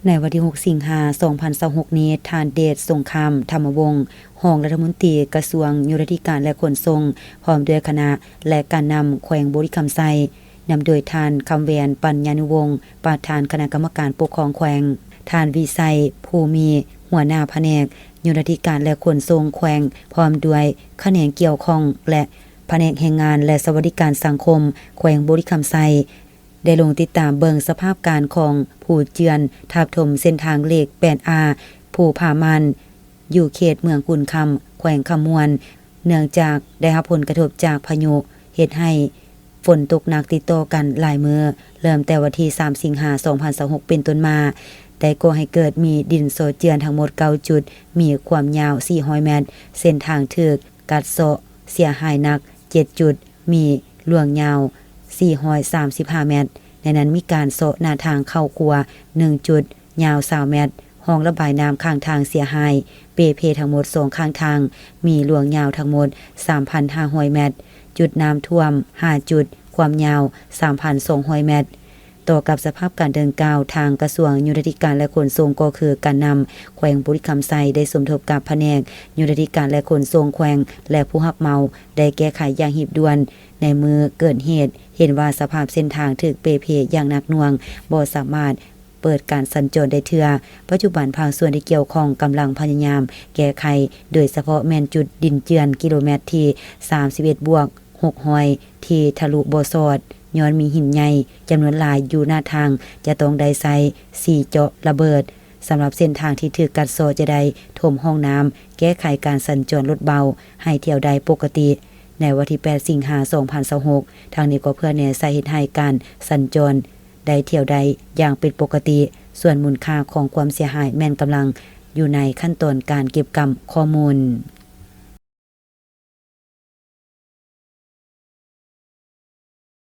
ในวันที่6สิงหาคม2026นี้ท่านเดชสงครามธรรมวงศ์รองรัฐมนตรีกระทรวงยุติการและขนส่งพร้อมด้วยคณะและการนำแขวงบุรีคำไซนำโดยท่านคำแวนปัญญานุวงศ์ประธานคณะกรรมการปกครองแขวงท่านวิสัยภูมิหัวหน้าแผนกยุติการและขนส่งแขวงพร้อมด้วยแขนงเกี่ยวข้องและแผนกแรงงานและสวัสดิการสังคมแขวงบุรีคำไซได้ลงติดตามเบิงสภาพการของผู้เจือนทับถมเส้นทางเลข 8A ผู้ผามันอยู่เขตเมืองกุนคำแขวงคำมวนเนื่องจากได้รับผลกระทบจากพายุเฮ็ดให้ฝนตกหนักติดต่อกันหลายมื้อเริ่มแต่วันที่3สิงหาคม2026เป็นต้นมาได้ก่อให้เกิดมีดินโซเจือนทั้งหมด9จุดมีความยาว400เมตรเส้นทางถูกกัดเซาะเสียหายหนัก7จุดมีหลวงยาว435เมตรในนั้นมีการโซะหน้าทางเข้าครัว1จุดยาว20เมตรห้องระบายน้ำข้างทางเสียหายเปเพทั้งหมด2ข้างทางมีหลวงยาวทั้งหมด 3,500 เมตรจุดน้ำท่วม5จุดความยาว 3,200 เมตรต่อกับสภาพการเดินก้าวทางกระทรวงยุติการและขนส่งก็คือการนำแขวงบุรีคำไซได้สมทบกับแผนกยุติการและขนส่งแขวงและผู้รับเหมาได้แก้ไขอย่างหีบด่วนในมือเกิดเหตุเห็นว่าสภาพเส้นทางถูกเปเพอย่างหนักหน่วงบ่สามารถเปิดการสัญจรได้เทื่อปัจจุบันภาคส่วนที่เกี่ยวข้องกำลังพยายามแก้ไขโดยเฉพาะแม่นจุดดินเจือนกิโลเมตรที่31+600ที่ทะลุบ่ซอดย้อนมีหินใหญ่จำนวนหลายอยู่หน้าทางจะต้องได้ใช้4เจาะระเบิดสำหรับเส้นทางที่ถูกกัดเซาะจะได้ท่วมห้องน้ำแก้ไขการสัญจรรถเบาให้เที่ยวได้ปกติในวันที่8สิงหาคม2026ทางนี้ก็เพื่อแน่ใส่ให้การสัญจรได้เที่ยวได้อย่างเป็นปกติส่วนมูลค่าของความเสียหายแม่นกำลังอยู่ในขั้นตอนการเก็บกำข้อมูล